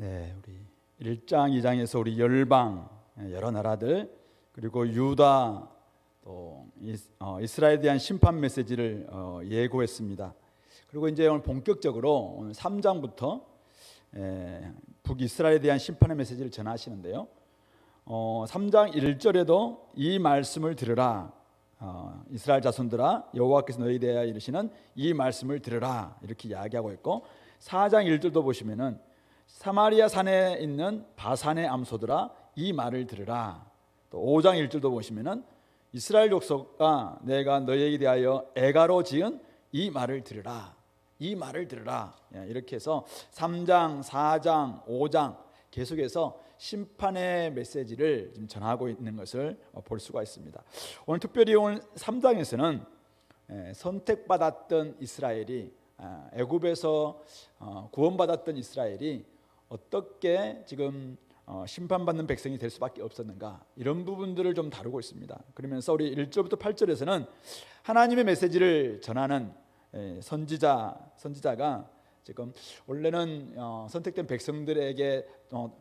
네, 우리 1장, 2장에서 우리 열방, 여러 나라들, 그리고 유다, 또 이스라엘에 대한 심판 메시지를 예고했습니다. 그리고 이제 오늘 본격적으로 오늘 3장부터 북이스라엘에 대한 심판의 메시지를 전하시는데요. 3장 1절에도 이 말씀을 들으라, 이스라엘 자손들아 여호와께서 너희에 대하여 이르시는 이 말씀을 들으라, 이렇게 이야기하고 있고, 4장 1절도 보시면은 사마리아 산에 있는 바산의 암소들아 이 말을 들으라. 또 5장 1절도 보시면은 이스라엘 족속아 내가 너희에게 대하여 애가로 지은 이 말을 들으라, 이 말을 들으라. 이렇게 해서 3장, 4장, 5장 계속해서 심판의 메시지를 지금 전하고 있는 것을 볼 수가 있습니다. 오늘 특별히 오늘 3장에서는 선택받았던 이스라엘이, 애굽에서 구원받았던 이스라엘이 어떻게 지금 심판받는 백성이 될 수밖에 없었는가, 이런 부분들을 좀 다루고 있습니다. 그러면서 우리 1절부터 8절에서는 하나님의 메시지를 전하는 선지자가 지금 원래는 선택된 백성들에게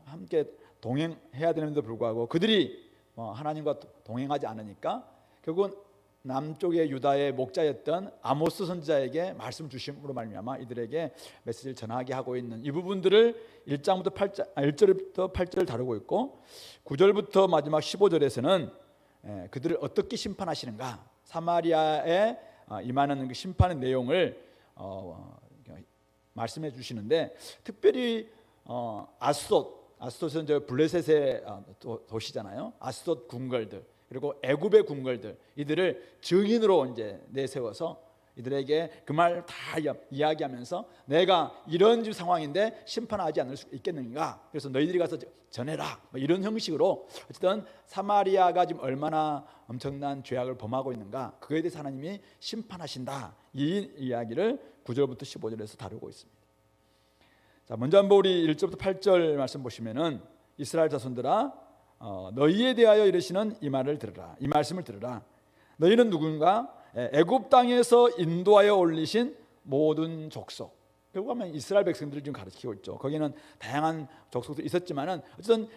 함께 동행해야 되는데도 불구하고 그들이 하나님과 동행하지 않으니까 결국은 남쪽의 유다의 목자였던 아모스 선지자에게 말씀 주심으로 말미암아 이들에게 메시지를 전하게 하고 있는 이 부분들을 1절부터 8절 다루고 있고, 9절부터 마지막 15절에서는 그들을 어떻게 심판하시는가, 사마리아에 임하는 그 심판의 내용을 말씀해 주시는데, 특별히 아스돗은 저 블레셋의 도시잖아요. 아스돗 궁궐들, 그리고 애굽의 궁궐들, 이들을 증인으로 이제 내세워서 이들에게 그 말 다 이야기하면서 내가 이런 상황인데 심판하지 않을 수 있겠는가, 그래서 너희들이 가서 전해라, 이런 형식으로 어쨌든 사마리아가 지금 얼마나 엄청난 죄악을 범하고 있는가, 그거에 대해서 하나님이 심판하신다, 이 이야기를 9절부터 15절에서 다루고 있습니다. 자, 먼저 한번 우리 1절부터 8절 말씀 보시면은 이스라엘 자손들아 너희에 대하여 이르시는 이 말을 들으라, 이 말씀을 들으라. 너희는 누군가? 애굽 땅에서 인도하여 올리신 모든 족속. 결국 하면 이스라엘 백성들을 지금 가르치고 있죠. 거기는 다양한 족속도 있었지만은 어쨌든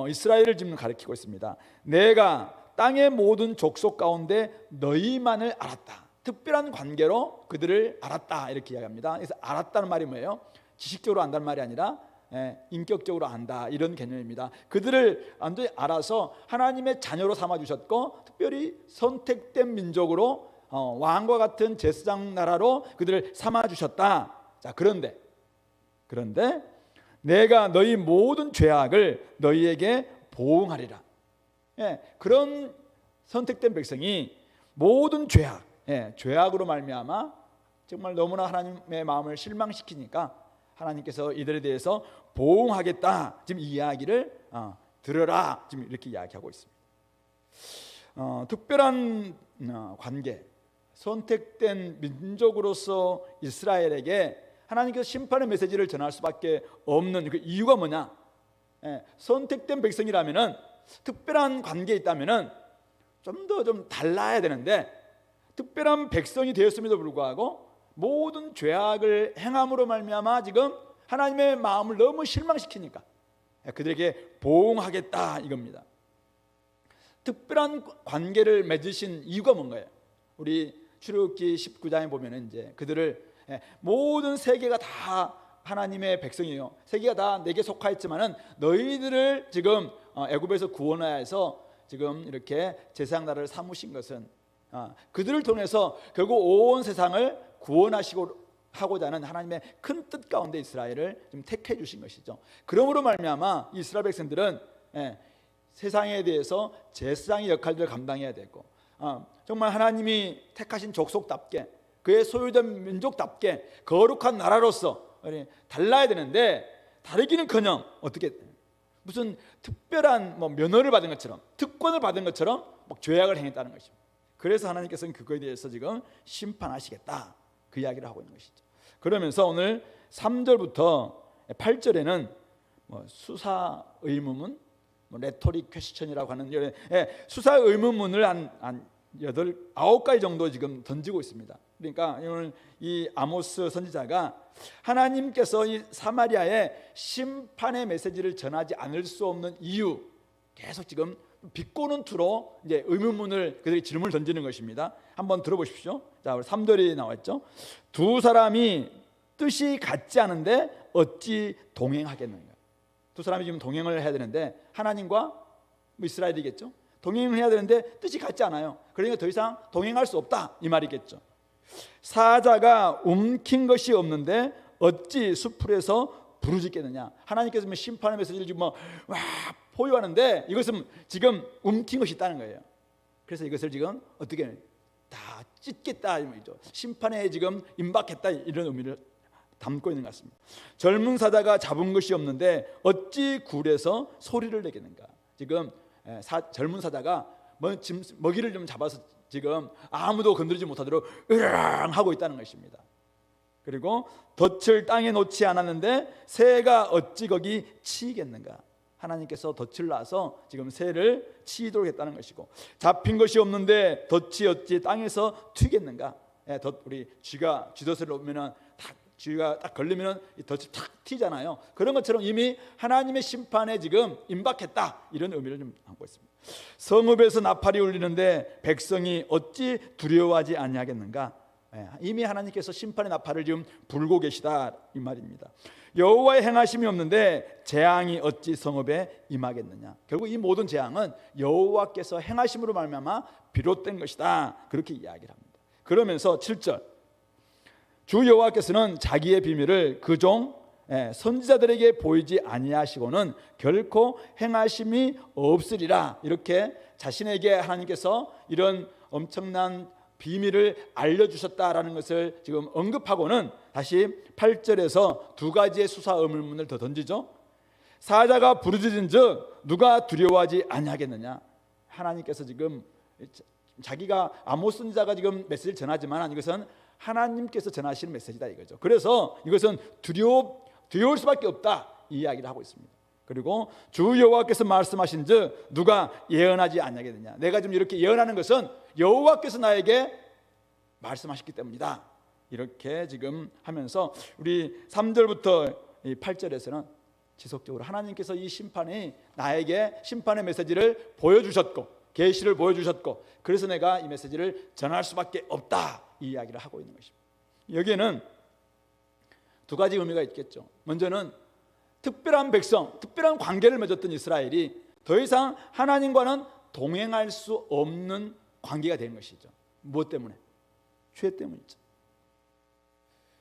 이스라엘을 지금 가르치고 있습니다. 내가 땅의 모든 족속 가운데 너희만을 알았다. 특별한 관계로 그들을 알았다, 이렇게 이야기합니다. 그래서 알았다는 말이 뭐예요? 지식적으로 안다는 말이 아니라 인격적으로 안다, 이런 개념입니다. 그들을 알아서 하나님의 자녀로 삼아주셨고, 특별히 선택된 민족으로 왕과 같은 제사장 나라로 그들을 삼아주셨다. 자, 그런데 내가 너희 모든 죄악을 너희에게 보응하리라. 그런 선택된 백성이 모든 죄악으로 말미암아 정말 너무나 하나님의 마음을 실망시키니까 하나님께서 이들에 대해서 보응하겠다, 지금 이 이야기를 들으라, 지금 이렇게 이야기하고 있습니다. 특별한 관계, 선택된 민족으로서 이스라엘에게 하나님께서 심판의 메시지를 전할 수밖에 없는 그 이유가 뭐냐? 선택된 백성이라면은, 특별한 관계에 있다면은 좀 더 달라야 되는데, 특별한 백성이 되었음에도 불구하고 모든 죄악을 행함으로 말미암아 지금 하나님의 마음을 너무 실망시키니까 그들에게 보응하겠다, 이겁니다. 특별한 관계를 맺으신 이유가 뭔가요? 우리 출애굽기 19장에 보면은 이제 그들을 모든 세계가 다 하나님의 백성이에요. 세계가 다 내게 속하였지만은 너희들을 지금 애굽에서 구원하여서 지금 이렇게 제사장 나라를 삼으신 것은 그들을 통해서 결국 온 세상을 구원하고자 하는 하나님의 큰 뜻 가운데 이스라엘을 좀 택해 주신 것이죠. 그러므로 말미암아 이스라엘 백성들은 세상에 대해서 제사장의 역할들을 감당해야 되고, 정말 하나님이 택하신 족속답게, 그의 소유된 민족답게 거룩한 나라로서 달라야 되는데, 다르기는커녕 어떻게 무슨 특별한 면허를 받은 것처럼, 특권을 받은 것처럼 죄악을 행했다는 것입니다. 그래서 하나님께서는 그거에 대해서 지금 심판하시겠다, 그 이야기를 하고 있는 것이죠. 그러면서 오늘 3절부터 8절에는 수사 의문문, 레토릭 퀘스천이라고 하는 수사 의문문을 아홉 가지 정도 지금 던지고 있습니다. 그러니까 오늘 이 아모스 선지자가 하나님께서 이 사마리아에 심판의 메시지를 전하지 않을 수 없는 이유, 계속 지금 비꼬는 투로 이제 의문문을 그들이 질문을 던지는 것입니다. 한번 들어보십시오. 자, 우리 3절이 나왔죠. 두 사람이 뜻이 같지 않은데 어찌 동행하겠는가? 두 사람이 지금 동행을 해야 되는데 하나님과 이스라엘이겠죠. 동행을 해야 되는데 뜻이 같지 않아요. 그러니까 더 이상 동행할 수 없다 이 말이겠죠. 사자가 움킨 것이 없는데 어찌 수풀에서 부르짖겠느냐. 하나님께서 심판의 메시지를 지금 포유하는데 이것은 지금 움킨 것이 있다는 거예요. 그래서 이것을 지금 어떻게 다 찢겠다 이 말이죠. 심판에 지금 임박했다 이런 의미를 담고 있는 것 같습니다. 젊은 사자가 잡은 것이 없는데 어찌 굴에서 소리를 내겠는가. 지금 젊은 사자가 먹이를 좀 잡아서 지금 아무도 건드리지 못하도록 으르렁 하고 있다는 것입니다. 그리고 덫을 땅에 놓지 않았는데 새가 어찌 거기 치겠는가. 하나님께서 덫을 놔서 지금 새를 치도록 했다는 것이고, 잡힌 것이 없는데 덫이 어찌 땅에서 튀겠는가. 우리 쥐덫을 놓으면은 쥐가 딱 걸리면 이 덫이 탁 튀잖아요. 그런 것처럼 이미 하나님의 심판에 지금 임박했다 이런 의미를 좀 담고 있습니다. 성읍에서 나팔이 울리는데 백성이 어찌 두려워하지 아니하겠는가. 이미 하나님께서 심판의 나팔을 지금 불고 계시다 이 말입니다. 여호와의 행하심이 없는데 재앙이 어찌 성읍에 임하겠느냐. 결국 이 모든 재앙은 여호와께서 행하심으로 말미암아 비롯된 것이다 그렇게 이야기를 합니다. 그러면서 7절 주 여호와께서는 자기의 비밀을 그 종 선지자들에게 보이지 아니하시고는 결코 행하심이 없으리라. 이렇게 자신에게 하나님께서 이런 엄청난 비밀을 알려주셨다라는 것을 지금 언급하고는 다시 8절에서 두 가지의 수사 의문문을 더 던지죠. 사자가 부르짖은즉 누가 두려워하지 아니하겠느냐. 하나님께서 지금 자기가 아모스 선지자가 지금 메시지를 전하지만 이것은 하나님께서 전하시는 메시지다 이거죠. 그래서 이것은 두려울 수밖에 없다 이 이야기를 하고 있습니다. 그리고 주 여호와께서 말씀하신즉 누가 예언하지 아니하겠느냐. 내가 지금 이렇게 예언하는 것은 여호와께서 나에게 말씀하셨기 때문이다. 이렇게 지금 하면서 우리 3절부터 8절에서는 지속적으로 하나님께서 이 심판이 나에게 심판의 메시지를 보여주셨고 계시를 보여주셨고 그래서 내가 이 메시지를 전할 수밖에 없다 이 이야기를 하고 있는 것입니다. 여기에는 두 가지 의미가 있겠죠. 먼저는 특별한 백성, 특별한 관계를 맺었던 이스라엘이 더 이상 하나님과는 동행할 수 없는 관계가 된 것이죠. 무엇 때문에? 죄 때문이죠.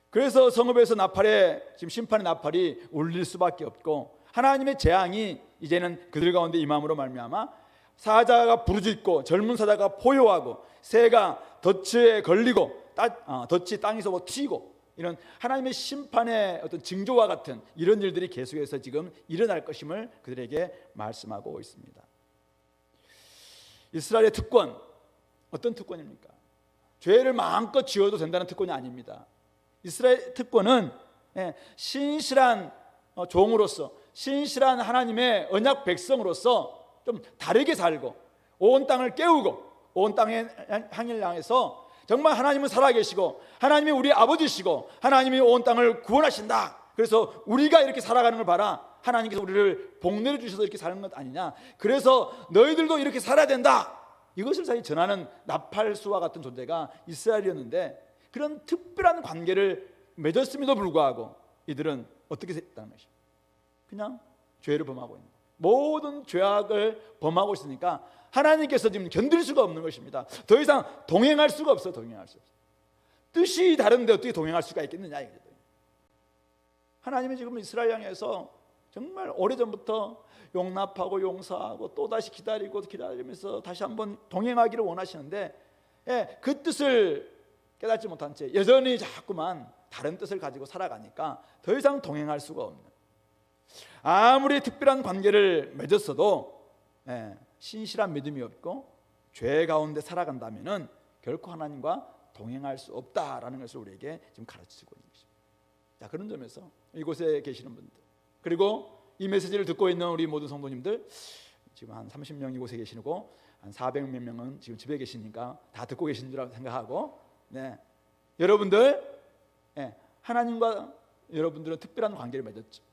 그래서 성읍에서 지금 심판의 나팔이 울릴 수밖에 없고 하나님의 재앙이 이제는 그들 가운데 임함으로 말미암아 사자가 부르짖고 젊은 사자가 포효하고 새가 덫에 걸리고 덫이 땅에서 튀고 이런 하나님의 심판의 어떤 징조와 같은 이런 일들이 계속해서 지금 일어날 것임을 그들에게 말씀하고 있습니다. 이스라엘의 특권, 어떤 특권입니까? 죄를 마음껏 지어도 된다는 특권이 아닙니다. 이스라엘 특권은 신실한 종으로서 신실한 하나님의 언약 백성으로서 좀 다르게 살고 온 땅을 깨우고 온 땅의 향을 향해서 정말 하나님은 살아계시고 하나님이 우리 아버지시고 하나님이 온 땅을 구원하신다. 그래서 우리가 이렇게 살아가는 걸 봐라. 하나님께서 우리를 복내려 주셔서 이렇게 사는 것 아니냐. 그래서 너희들도 이렇게 살아야 된다. 이것을 사실 전하는 나팔수와 같은 존재가 이스라엘이었는데 그런 특별한 관계를 맺었음에도 불구하고 이들은 어떻게 했다는 것이죠. 그냥 죄를 범하고 있는 거예요. 모든 죄악을 범하고 있으니까 하나님께서 지금 견딜 수가 없는 것입니다. 더 이상 동행할 수가 없어. 동행할 수 없어. 뜻이 다른데 어떻게 동행할 수가 있겠느냐. 하나님이 지금 이스라엘 향해서 정말 오래전부터 용납하고 용서하고 또다시 기다리면서 다시 한번 동행하기를 원하시는데 그 뜻을 깨닫지 못한 채 여전히 자꾸만 다른 뜻을 가지고 살아가니까 더 이상 동행할 수가 없는, 아무리 특별한 관계를 맺었어도 신실한 믿음이 없고 죄 가운데 살아간다면은 결코 하나님과 동행할 수 없다라는 것을 우리에게 지금 가르치고 있는 것입니다. 자, 그런 점에서 이곳에 계시는 분들, 그리고 이 메시지를 듣고 있는 우리 모든 성도님들, 지금 한 30명 이곳에 계시고 한 400몇 명은 지금 집에 계시니까 다 듣고 계신 줄 생각하고, 네, 여러분들, 네, 하나님과 여러분들은 특별한 관계를 맺었죠.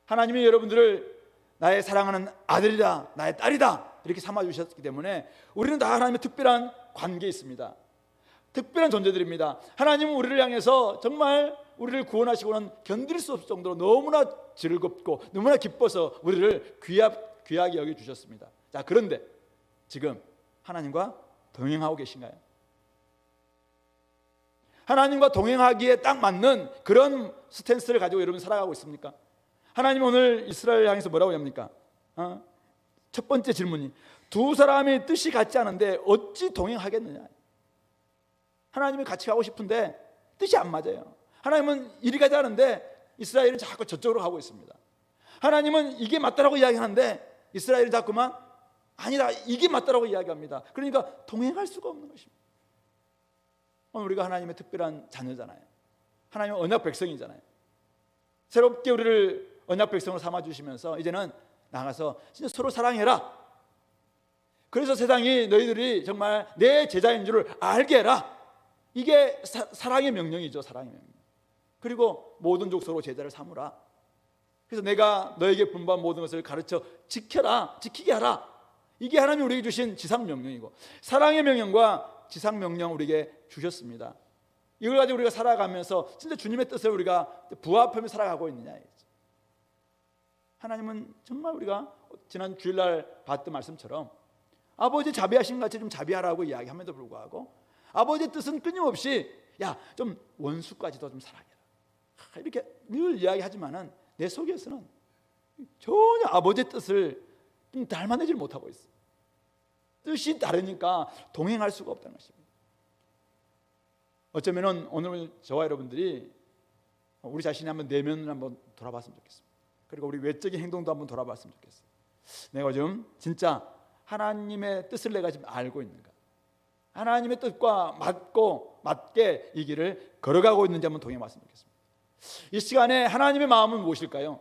하나님이 여러분들을 나의 사랑하는 아들이다, 나의 딸이다 이렇게 삼아주셨기 때문에 우리는 다 하나님의 특별한 관계에 있습니다. 특별한 존재들입니다. 하나님은 우리를 향해서 정말 우리를 구원하시고는 견딜 수 없을 정도로 너무나 즐겁고 너무나 기뻐서 우리를 귀하게 여겨주셨습니다. 자, 그런데 지금 하나님과 동행하고 계신가요? 하나님과 동행하기에 딱 맞는 그런 스탠스를 가지고 여러분 살아가고 있습니까? 하나님 오늘 이스라엘 향해서 뭐라고 합니까? 첫 번째 질문이 두 사람의 뜻이 같지 않은데 어찌 동행하겠느냐. 하나님이 같이 가고 싶은데 뜻이 안 맞아요. 하나님은 이리 가자 하는데 이스라엘은 자꾸 저쪽으로 가고 있습니다. 하나님은 이게 맞다라고 이야기하는데 이스라엘은 자꾸만 아니다, 이게 맞다라고 이야기합니다. 그러니까 동행할 수가 없는 것입니다. 오늘 우리가 하나님의 특별한 자녀잖아요. 하나님은 언약 백성이잖아요. 새롭게 우리를 언약 백성으로 삼아주시면서 이제는 나가서 진짜 서로 사랑해라. 그래서 세상이 너희들이 정말 내 제자인 줄을 알게 해라. 이게 사랑의 명령이죠. 사랑의 명령. 그리고 모든 족속으로 제자를 삼으라. 그래서 내가 너에게 분부한 모든 것을 가르쳐 지켜라, 지키게 하라. 이게 하나님이 우리에게 주신 지상명령이고, 사랑의 명령과 지상명령 우리에게 주셨습니다. 이걸 가지고 우리가 살아가면서 진짜 주님의 뜻을 우리가 부합하며 살아가고 있느냐. 하나님은 정말 우리가 지난 주일날 봤던 말씀처럼 아버지 자비하신 같이 좀 자비하라고 이야기함에도 불구하고 아버지의 뜻은 끊임없이 야, 좀 원수까지도 좀 사랑해라 이렇게 늘 이야기하지만은 내 속에서는 전혀 아버지의 뜻을 좀 닮아내질 못하고 있어. 뜻이 다르니까 동행할 수가 없다는 것입니다. 어쩌면은 오늘 저와 여러분들이 우리 자신이 한번 내면을 한번 돌아봤으면 좋겠습니다. 그리고 우리 외적인 행동도 한번 돌아봤으면 좋겠어요. 내가 좀 진짜 하나님의 뜻을 내가 지금 알고 있는가, 하나님의 뜻과 맞게 이 길을 걸어가고 있는지 한번 동행해봤으면 좋겠습니다. 이 시간에 하나님의 마음은 무엇일까요?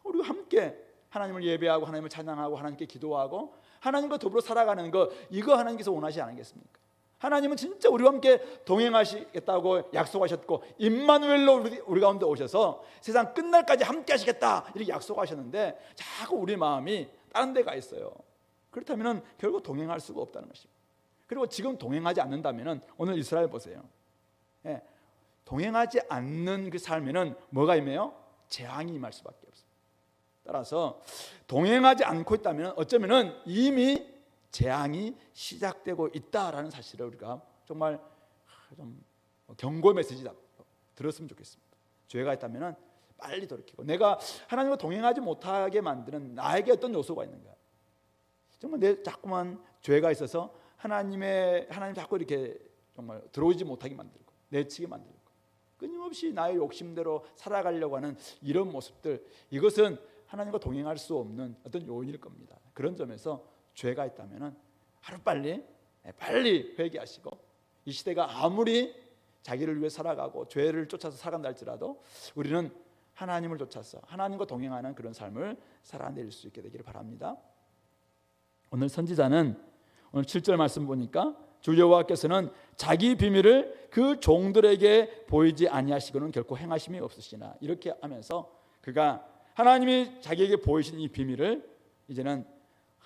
우리가 함께 하나님을 예배하고 하나님을 찬양하고 하나님께 기도하고 하나님과 더불어 살아가는 것, 이거 하나님께서 원하지 않겠습니까? 하나님은 진짜 우리와 함께 동행하시겠다고 약속하셨고 임마누엘로 우리 가운데 오셔서 세상 끝날까지 함께 하시겠다 이렇게 약속하셨는데 자꾸 우리 마음이 다른 데 가 있어요. 그렇다면 결국 동행할 수가 없다는 것입니다. 그리고 지금 동행하지 않는다면 오늘 이스라엘 보세요. 예, 동행하지 않는 그 삶에는 뭐가 임해요? 재앙이 임할 수밖에 없어요. 따라서 동행하지 않고 있다면 어쩌면 이미 재앙이 시작되고 있다라는 사실을 우리가 정말 좀 경고 메시지 들었으면 좋겠습니다. 죄가 있다면 빨리 돌이키고, 내가 하나님과 동행하지 못하게 만드는 나에게 어떤 요소가 있는가. 정말 내 자꾸만 죄가 있어서 하나님 자꾸 이렇게 정말 들어오지 못하게 만들고 내치게 만들고 끊임없이 나의 욕심대로 살아가려고 하는 이런 모습들, 이것은 하나님과 동행할 수 없는 어떤 요인일 겁니다. 그런 점에서 죄가 있다면 하루빨리 회개하시고, 이 시대가 아무리 자기를 위해 살아가고 죄를 쫓아서 살아간다 할지라도 우리는 하나님을 쫓아서 하나님과 동행하는 그런 삶을 살아낼 수 있게 되기를 바랍니다. 오늘 선지자는 오늘 7절 말씀 보니까 주 여호와께서는 자기 비밀을 그 종들에게 보이지 아니하시고는 결코 행하심이 없으시나, 이렇게 하면서 그가 하나님이 자기에게 보이신 이 비밀을 이제는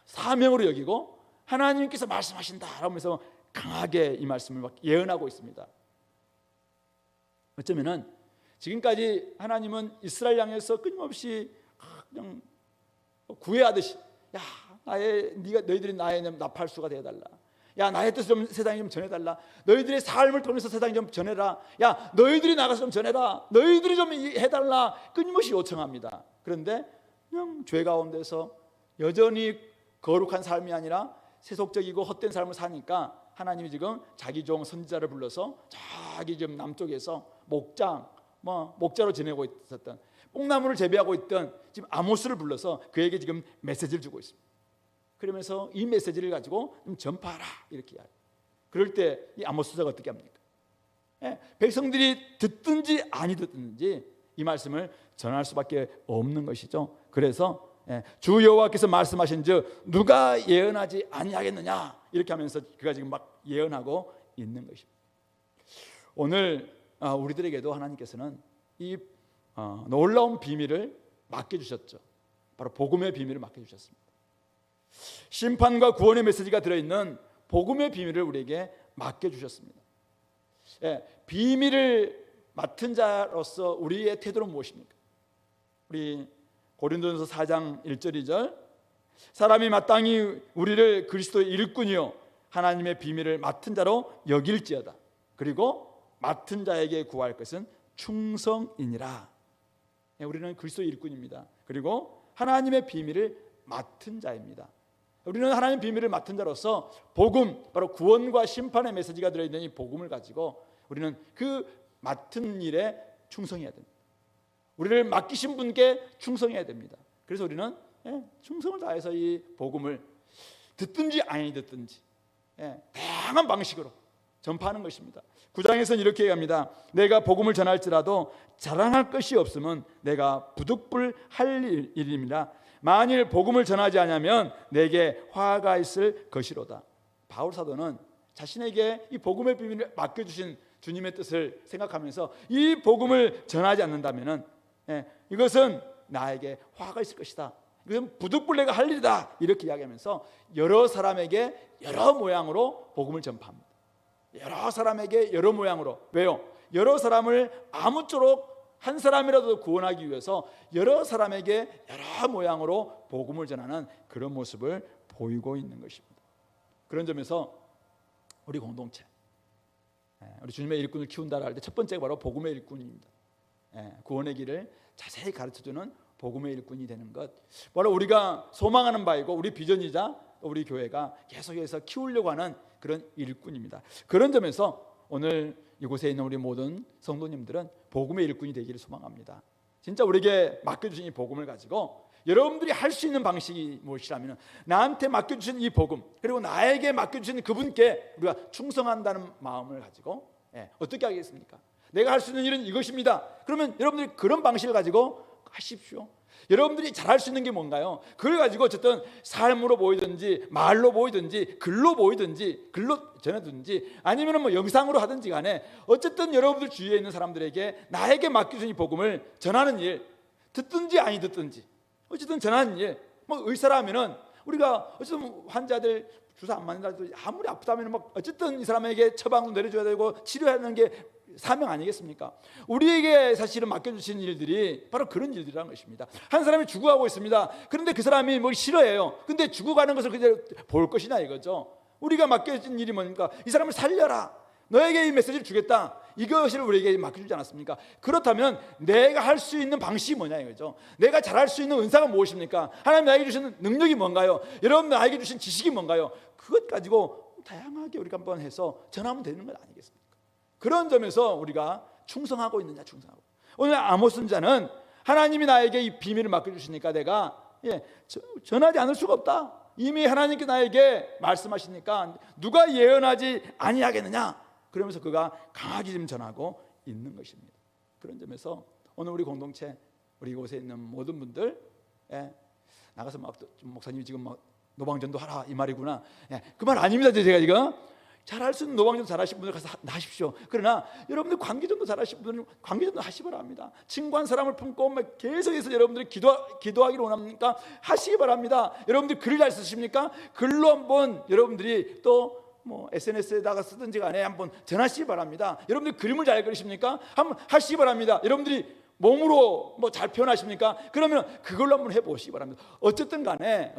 사명으로 여기고 하나님께서 말씀하신다 하면서 강하게 이 말씀을 막 예언하고 있습니다. 어쩌면은 지금까지 하나님은 이스라엘 향해서 끊임없이 그냥 구애하듯이, 야, 너희들이 나의 나팔수가 되어달라. 야, 나의 뜻을 좀 세상에 좀 전해달라. 너희들의 삶을 통해서 세상에 좀 전해라. 야, 너희들이 나가서 좀 전해라. 너희들이 좀 해달라. 끊임없이 요청합니다. 그런데 그냥 죄 가운데서 여전히 거룩한 삶이 아니라 세속적이고 헛된 삶을 사니까 하나님이 지금 자기 종 선지자를 불러서 저기 좀 남쪽에서 목자로 지내고 있었던, 뽕나무를 재배하고 있던 지금 아모스를 불러서 그에게 지금 메시지를 주고 있습니다. 그러면서 이 메시지를 가지고 좀 전파하라 이렇게 이야기. 그럴 때 이 아모스가 어떻게 합니까? 백성들이 듣든지 아니 듣든지 이 말씀을 전할 수밖에 없는 것이죠. 그래서 주 여호와께서 말씀하신즉 누가 예언하지 아니하겠느냐, 이렇게 하면서 그가 지금 막 예언하고 있는 것입니다. 오늘 우리들에게도 하나님께서는 이 놀라운 비밀을 맡겨주셨죠. 바로 복음의 비밀을 맡겨주셨습니다. 심판과 구원의 메시지가 들어있는 복음의 비밀을 우리에게 맡겨주셨습니다. 비밀을 맡은 자로서 우리의 태도는 무엇입니까? 우리 고린도전서 4장 1절 2절, 사람이 마땅히 우리를 그리스도의 일꾼이요 하나님의 비밀을 맡은 자로 여길지어다. 그리고 맡은 자에게 구할 것은 충성이니라. 우리는 그리스도의 일꾼입니다. 그리고 하나님의 비밀을 맡은 자입니다. 우리는 하나님의 비밀을 맡은 자로서 복음, 바로 구원과 심판의 메시지가 들어있는 이 복음을 가지고 우리는 그 맡은 일에 충성해야 됩니다. 우리를 맡기신 분께 충성해야 됩니다. 그래서 우리는 충성을 다해서 이 복음을 듣든지 아니 듣든지 다양한 방식으로 전파하는 것입니다. 9장에서는 이렇게 얘기합니다. 내가 복음을 전할지라도 자랑할 것이 없으면 내가 부득불할 일입니다. 만일 복음을 전하지 않으면 내게 화가 있을 것이로다. 바울 사도는 자신에게 이 복음의 비밀을 맡겨주신 주님의 뜻을 생각하면서 이 복음을 전하지 않는다면 이것은 나에게 화가 있을 것이다. 이것은 부득불 내가 할 일이다. 이렇게 이야기하면서 여러 사람에게 여러 모양으로 복음을 전파합니다. 여러 사람에게 여러 모양으로. 왜요? 여러 사람을 아무쪼록 한 사람이라도 구원하기 위해서 여러 사람에게 여러 모양으로 복음을 전하는 그런 모습을 보이고 있는 것입니다. 그런 점에서 우리 공동체, 우리 주님의 일꾼을 키운다라 할 때 첫 번째가 바로 복음의 일꾼입니다. 구원의 길을 자세히 가르쳐주는 복음의 일꾼이 되는 것, 바로 우리가 소망하는 바이고 우리 비전이자 우리 교회가 계속해서 키우려고 하는 그런 일꾼입니다. 그런 점에서 오늘 이곳에 있는 우리 모든 성도님들은 복음의 일꾼이 되기를 소망합니다. 진짜 우리에게 맡겨주신 이 복음을 가지고 여러분들이 할 수 있는 방식이 무엇이라면 나한테 맡겨주신 이 복음, 그리고 나에게 맡겨주신 그분께 우리가 충성한다는 마음을 가지고 어떻게 하겠습니까? 내가 할 수 있는 일은 이것입니다. 그러면 여러분들이 그런 방식을 가지고 하십시오. 여러분들이 잘할 수 있는 게 뭔가요? 그걸 가지고 어쨌든 삶으로 보이든지 말로 보이든지 글로 보이든지 글로 전하든지 아니면 뭐 영상으로 하든지 간에 어쨌든 여러분들 주위에 있는 사람들에게 나에게 맡겨준 이 복음을 전하는 일, 듣든지 아니 듣든지 어쨌든 전하는 일. 뭐 의사라면은 우리가 어쨌든 환자들 주사 안 맞는다도 아무리 아프다면 뭐 어쨌든 이 사람에게 처방도 내려줘야 되고 치료하는 게 사명 아니겠습니까? 우리에게 사실은 맡겨주신 일들이 바로 그런 일들이라는 것입니다. 한 사람이 죽어가고 있습니다. 그런데 그 사람이 뭐 싫어해요. 근데 죽어가는 것을 그대로 볼 것이냐 이거죠. 우리가 맡겨진 일이 뭡니까? 이 사람을 살려라. 너에게 이 메시지를 주겠다. 이것을 우리에게 맡겨주지 않았습니까? 그렇다면 내가 할 수 있는 방식이 뭐냐 이거죠. 내가 잘할 수 있는 은사가 무엇입니까? 하나님 나에게 주신 능력이 뭔가요? 여러분 나에게 주신 지식이 뭔가요? 그것 가지고 다양하게 우리가 한번 해서 전하면 되는 것 아니겠습니까? 그런 점에서 우리가 충성하고 있느냐, 충성하고. 오늘 아모스 선지자는 하나님이 나에게 이 비밀을 맡겨주시니까 내가 전하지 않을 수가 없다. 이미 하나님께 나에게 말씀하시니까 누가 예언하지 아니하겠느냐. 그러면서 그가 강하게 지금 전하고 있는 것입니다. 그런 점에서 오늘 우리 공동체, 우리 이곳에 있는 모든 분들 나가서 막 목사님이 지금 막 노방전도 하라 이 말이구나. 그 말 아닙니다. 제가 지금 잘할 수 있는 노방전도 잘하신 분들 가서 하십시오. 그러나 여러분들 관계전도 잘하신 분들은 관계전도 하시기 바랍니다. 친구한 사람을 품고 계속해서 여러분들이 기도하기를 원합니까? 하시기 바랍니다. 여러분들 글을 잘 쓰십니까? 글로 한번 여러분들이 또 뭐 SNS에다가 쓰든지 간에 한번 전하시기 바랍니다. 여러분들 그림을 잘 그리십니까? 한번 하시기 바랍니다. 여러분들이 몸으로 뭐 잘 표현하십니까? 그러면 그걸로 한번 해보시기 바랍니다. 어쨌든 간에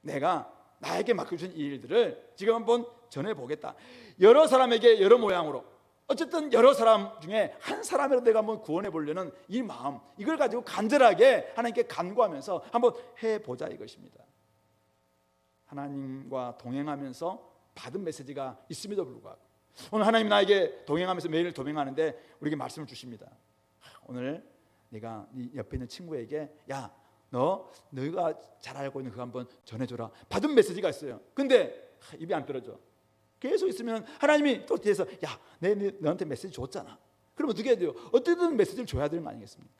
내가 나에게 맡겨준 이 일들을 지금 한번 전해보겠다. 여러 사람에게 여러 모양으로 어쨌든 여러 사람 중에 한 사람이라도 내가 한번 구원해 보려는 이 마음, 이걸 가지고 간절하게 하나님께 간구하면서 한번 해보자 이것입니다. 하나님과 동행하면서 받은 메시지가 있음에도 불구하고 오늘 하나님 나에게 동행하면서 매일 동행하는데 우리에게 말씀을 주십니다. 오늘 네가 네 옆에 있는 친구에게 야, 너가 잘 알고 있는 그거 한번 전해줘라. 받은 메시지가 있어요. 근데 입이 안 떨어져. 계속 있으면 하나님이 또 뒤에서 야, 너한테 메시지 줬잖아. 그럼 어떻게 해야 돼요? 어쨌든 메시지를 줘야 되는 거 아니겠습니까?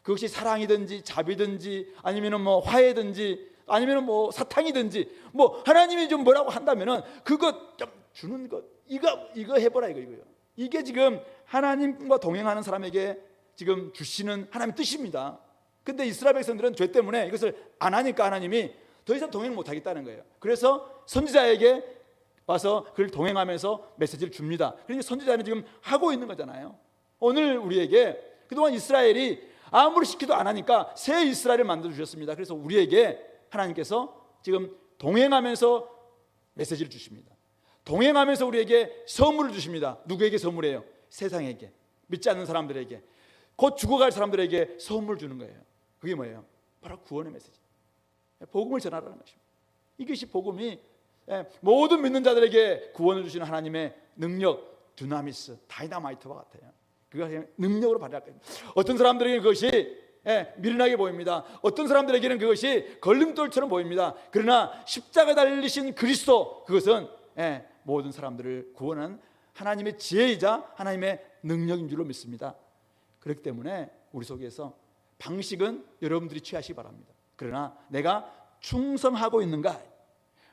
그것이 사랑이든지 자비든지 아니면은 뭐 화해든지 아니면은 뭐 사탕이든지 뭐 하나님이 좀 뭐라고 한다면은 그것 좀 주는 것 이거 해보라 이거예요. 이게 지금 하나님과 동행하는 사람에게 지금 주시는 하나님의 뜻입니다. 근데 이스라엘 백성들은 죄 때문에 이것을 안 하니까 하나님이 더 이상 동행 못 하겠다는 거예요. 그래서 선지자에게 와서 그를 동행하면서 메시지를 줍니다. 그러니까 선지자는 지금 하고 있는 거잖아요. 오늘 우리에게 그동안 이스라엘이 아무리 시키도 안 하니까 새 이스라엘을 만들어 주셨습니다. 그래서 우리에게 하나님께서 지금 동행하면서 메시지를 주십니다. 동행하면서 우리에게 선물을 주십니다. 누구에게 선물이에요? 세상에게, 믿지 않는 사람들에게, 곧 죽어갈 사람들에게 선물 주는 거예요. 그게 뭐예요? 바로 구원의 메시지, 복음을 전하라는 것입니다. 이것이 복음이 모든 믿는 자들에게 구원을 주시는 하나님의 능력, 두나미스, 다이나마이트와 같아요. 그것이 능력으로 발휘할 거예요. 어떤 사람들에게는 그것이 미련하게 보입니다. 어떤 사람들에게는 그것이 걸림돌처럼 보입니다. 그러나 십자가 달리신 그리스도, 그것은 모든 사람들을 구원하는 하나님의 지혜이자 하나님의 능력인 줄로 믿습니다. 그렇기 때문에 우리 속에서 방식은 여러분들이 취하시기 바랍니다. 그러나 내가 충성하고 있는가,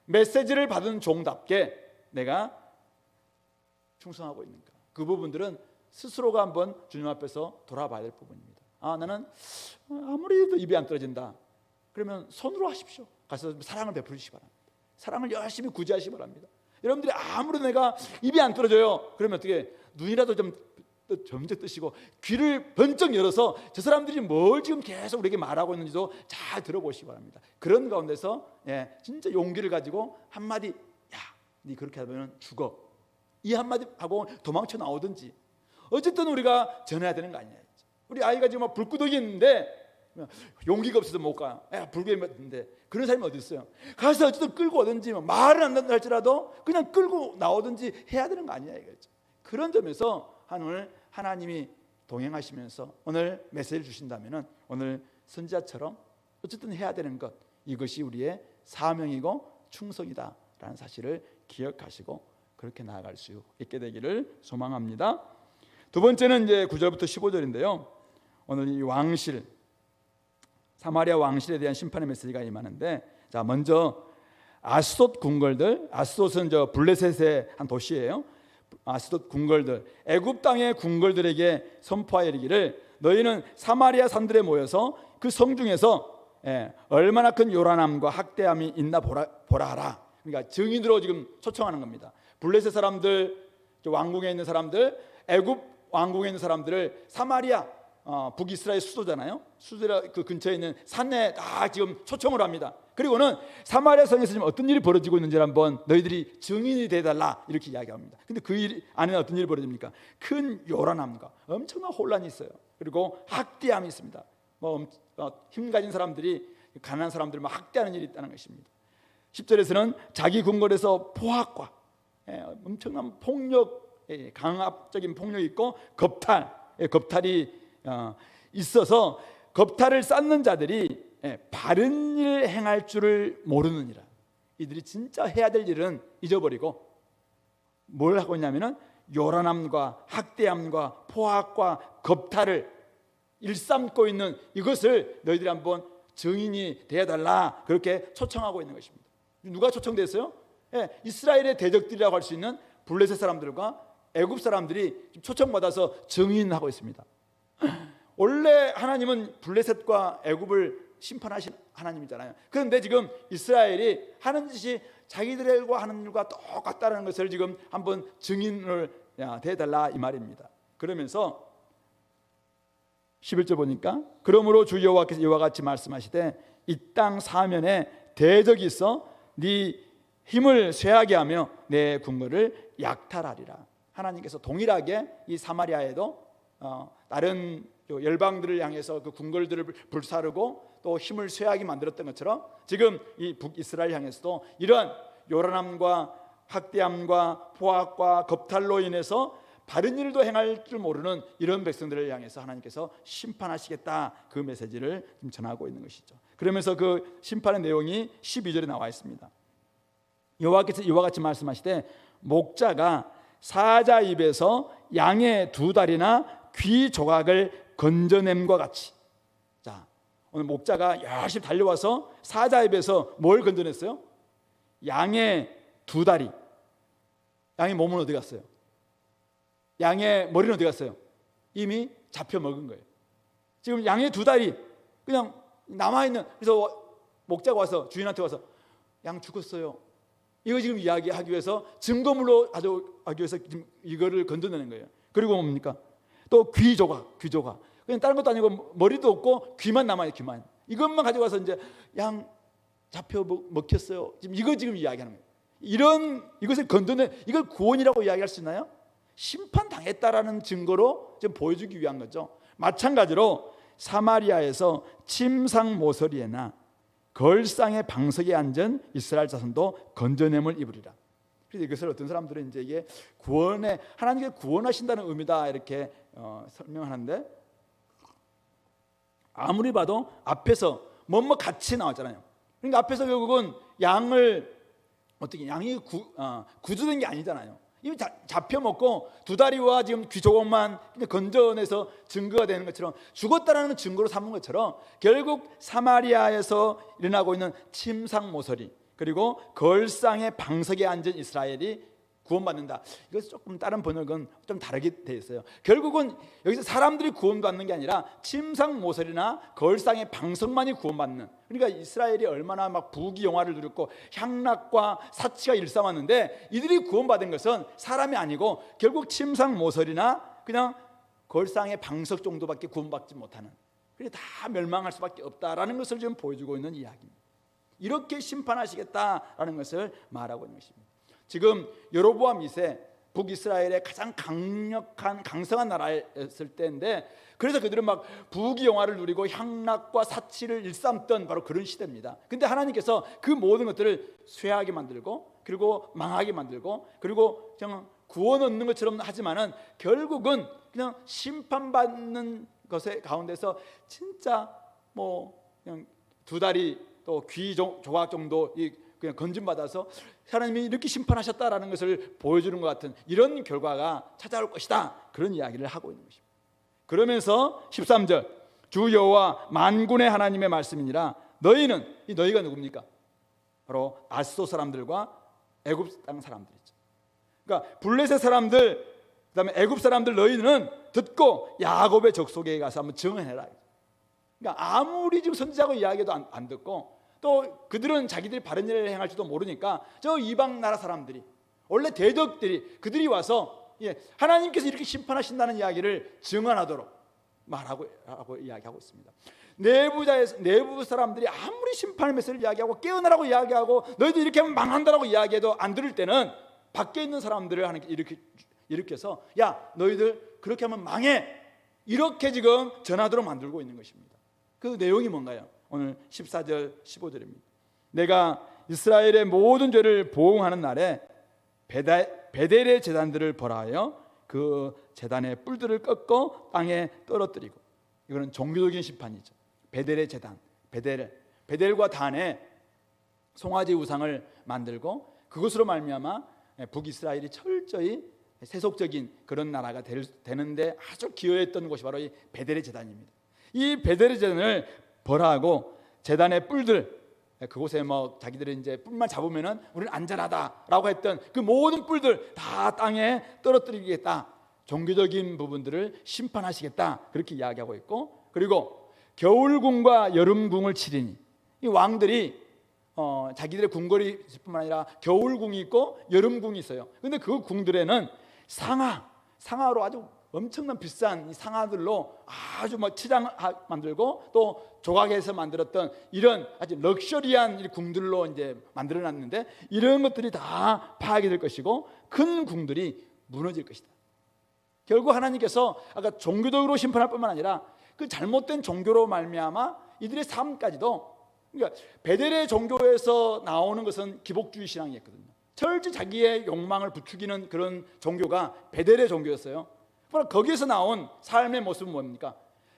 메시지를 받은 종답게 내가 충성하고 있는가, 그 부분들은 스스로가 한번 주님 앞에서 돌아봐야 될 부분입니다. 나는 아무리 해도 입이 안 떨어진다. 그러면 손으로 하십시오. 가서 사랑을 베풀으시기 바랍니다. 사랑을 열심히 구제하시기 바랍니다. 여러분들이 아무리 내가 입이 안 떨어져요, 그러면 어떻게 눈이라도 좀 점점 뜨시고 귀를 번쩍 열어서 저 사람들이 뭘 지금 계속 우리에게 말하고 있는지도 잘 들어보시기 바랍니다. 그런 가운데서 진짜 용기를 가지고 한마디, 야, 네 그렇게 하면 죽어, 이 한마디 하고 도망쳐 나오든지, 어쨌든 우리가 전해야 되는 거 아니냐. 우리 아이가 지금 불구덩이 있는데 용기가 없어서 못 가요. 불구덩이 있는데 그런 사람이 어디 있어요? 가서 어쨌든 끌고 오든지, 말을 안 듣는다 할지라도 그냥 끌고 나오든지 해야 되는 거 아니냐 이거죠. 그런 점에서 오늘 하나님이 동행하시면서 오늘 메시지를 주신다면은 오늘 선지자처럼 어쨌든 해야 되는 것, 이것이 우리의 사명이고 충성이다라는 사실을 기억하시고 그렇게 나아갈 수 있게 되기를 소망합니다. 두 번째는 이제 9절부터 15절인데요. 오늘 이 왕실, 사마리아 왕실에 대한 심판의 메시지가 임하는데, 자, 먼저 아스돗 궁궐들, 아스돗은 저 블레셋의 한 도시예요. 아스돗 궁궐들, 애굽 땅의 궁궐들에게 선포하여 이르기를, 너희는 사마리아 산들에 모여서 그 성 중에서 얼마나 큰 요란함과 학대함이 있나 보라 하라. 그러니까 증인으로 지금 초청하는 겁니다. 블레셋 사람들, 왕궁에 있는 사람들, 애굽 왕궁에 있는 사람들을 사마리아, 북이스라엘 수도잖아요. 수도 그 근처에 있는 산에 다 지금 초청을 합니다. 그리고는 사마리아 성에서 지금 어떤 일이 벌어지고 있는지를 한번 너희들이 증인이 되달라 이렇게 이야기합니다. 근데 그 일 안에는 어떤 일이 벌어집니까? 큰 요란함과 엄청난 혼란이 있어요. 그리고 학대함이 있습니다. 힘 가진 사람들이 가난한 사람들을 막 학대하는 일이 있다는 것입니다. 10절에서는 자기 궁궐에서 포악과 엄청난 폭력, 강압적인 폭력이 있고 겁탈이 있어서 겁탈을 쌓는 자들이 바른 일 행할 줄을 모르느니라. 이들이 진짜 해야 될 일은 잊어버리고 뭘 하고 있냐면은 요란함과 학대함과 포악과 겁탈을 일삼고 있는 이것을 너희들이 한번 증인이 되어달라, 그렇게 초청하고 있는 것입니다. 누가 초청됐어요? 이스라엘의 대적들이라고 할 수 있는 블레셋 사람들과 애굽 사람들이 초청받아서 증인하고 있습니다. 원래 하나님은 블레셋과 애굽을 심판하신 하나님이잖아요. 그런데 지금 이스라엘이 하는 짓이 자기들과 하는 일과 똑같다는 것을 지금 한번 증인을 대달라 이 말입니다. 그러면서 11절 보니까, 그러므로 주 여호와께서 이와 같이 말씀하시되 이 땅 사면에 대적이 있어 네 힘을 쇠하게 하며 내 궁궐을 약탈하리라. 하나님께서 동일하게 이 사마리아에도 다른 열방들을 향해서 그 궁궐들을 불사르고 또 힘을 쇠하게 만들었던 것처럼 지금 이 북이스라엘 향해서도 이러한 요란함과 학대함과 포악과 겁탈로 인해서 바른 일도 행할 줄 모르는 이런 백성들을 향해서 하나님께서 심판하시겠다, 그 메시지를 지금 전하고 있는 것이죠. 그러면서 그 심판의 내용이 12절에 나와 있습니다. 여호와께서 이와 같이 말씀하시되 목자가 사자 입에서 양의 두 다리나 귀 조각을 건져냄과 같이, 오늘 목자가 열심히 달려와서 사자 입에서 뭘 건져냈어요? 양의 2다리. 양의 몸은 어디 갔어요? 양의 머리는 어디 갔어요? 이미 잡혀 먹은 거예요. 지금 양의 2다리 그냥 남아있는, 그래서 목자가 와서 주인한테 와서 양 죽었어요, 이거 지금 이야기하기 위해서 증거물로 가져가기 위해서 지금 이거를 건져내는 거예요. 그리고 뭡니까? 또 귀 조각. 그냥 다른 것도 아니고 머리도 없고 귀만 남아요. 귀만. 이것만 가져가서 이제 양 잡혀 먹혔어요, 지금 이거 지금 이야기하는 거예요. 이것을 건져내, 이걸 구원이라고 이야기할 수 있나요? 심판당했다라는 증거로 지금 보여주기 위한 거죠. 마찬가지로 사마리아에서 침상 모서리에나 걸상의 방석에 앉은 이스라엘 자손도 건져냄을 입으리라. 그래서 이것을 어떤 사람들은 이제 이게 구원에, 하나님께 구원하신다는 의미다 이렇게 설명하는데, 아무리 봐도 앞에서 뭐뭐 같이 나왔잖아요. 그러니까 앞에서 결국은 양을 어떻게, 양이 구조된 게 아니잖아요. 이미 잡혀 먹고 2다리와 지금 귀 조각만 건져내서 증거가 되는 것처럼, 죽었다라는 증거로 삼은 것처럼, 결국 사마리아에서 일어나고 있는 침상 모서리 그리고 걸상의 방석에 앉은 이스라엘이 구원받는다. 이것은 조금 다른 번역은 좀 다르게 되어 있어요. 결국은 여기서 사람들이 구원받는 게 아니라 침상 모서리나 걸상의 방석만이 구원받는, 그러니까 이스라엘이 얼마나 막 부귀영화를 누렸고 향락과 사치가 일삼았는데, 이들이 구원받은 것은 사람이 아니고 결국 침상 모서리나 그냥 걸상의 방석 정도밖에 구원받지 못하는, 그게 다 멸망할 수밖에 없다라는 것을 지금 보여주고 있는 이야기입니다. 이렇게 심판하시겠다라는 것을 말하고 있는 것입니다. 지금 여로보암 2세 북이스라엘의 가장 강력한 강성한 나라였을 때인데, 그래서 그들은 막 부귀영화를 누리고 향락과 사치를 일삼던 바로 그런 시대입니다. 근데 하나님께서 그 모든 것들을 쇠하게 만들고, 그리고 망하게 만들고, 그리고 그냥 구원 얻는 것처럼 하지만은 결국은 그냥 심판받는 것의 가운데서 진짜 뭐 그냥 2다리 또 귀 조각 정도 그냥 건짐받아서 하나님이 이렇게 심판하셨다라는 것을 보여주는 것 같은 이런 결과가 찾아올 것이다, 그런 이야기를 하고 있는 것입니다. 그러면서 13절, 주 여호와 만군의 하나님의 말씀이니라. 너희는, 이 너희가 누굽니까? 바로 아스도 사람들과 애굽 땅 사람들이죠. 그러니까 블레셋 사람들, 그다음에 애굽 사람들, 너희는 듣고 야곱의 족속에 가서 한번 증언해라. 그러니까 아무리 지금 선지자고 이야기해도 안 듣고, 또 그들은 자기들이 바른 일을 행할지도 모르니까 저 이방 나라 사람들이, 원래 대적들이, 그들이 와서 하나님께서 이렇게 심판하신다는 이야기를 증언하도록 말하고 이야기하고 있습니다. 내부 사람들이 아무리 심판의 메시지를 이야기하고 깨어나라고 이야기하고 너희들 이렇게 하면 망한다라고 이야기해도 안 들을 때는, 밖에 있는 사람들을 하나님께 일으켜서 야 너희들 그렇게 하면 망해, 이렇게 지금 전하도록 만들고 있는 것입니다. 그 내용이 뭔가요? 오늘 14절 15절입니다. 내가 이스라엘의 모든 죄를 보응하는 날에 베델의 제단들을 벌하여 그 제단의 뿔들을 꺾어 땅에 떨어뜨리고, 이거는 종교적인 심판이죠. 베델의 제단, 베델과 단에 송아지 우상을 만들고, 그것으로 말미암아 북이스라엘이 철저히 세속적인 그런 나라가 되는데 아주 기여했던 곳이 바로 이 베델의 제단입니다. 이 베델의 제단을 벌하고 제단의 뿔들, 그곳에 뭐 자기들이 이제 뿔만 잡으면은 우리는 안전하다라고 했던 그 모든 뿔들 다 땅에 떨어뜨리겠다, 종교적인 부분들을 심판하시겠다, 그렇게 이야기하고 있고, 그리고 겨울궁과 여름궁을 치리니, 이 왕들이 자기들의 궁궐이뿐만 아니라 겨울궁이 있고 여름궁이 있어요. 근데 그 궁들에는 상아로 아주 엄청난 비싼 이 상아들로 아주 뭐 치장 만들고, 또 조각에서 만들었던 이런 아주 럭셔리한 이 궁들로 이제 만들어놨는데, 이런 것들이 다 파악이 될 것이고 큰 궁들이 무너질 것이다. 결국 하나님께서 아까 종교적으로 심판할 뿐만 아니라 그 잘못된 종교로 말미암아 이들의 삶까지도, 그러니까 베델의 종교에서 나오는 것은 기복주의 신앙이었거든요. 철저히 자기의 욕망을 부추기는 그런 종교가 베델의 종교였어요. 바로 거기에서 나온 삶의 모습은 뭡니까?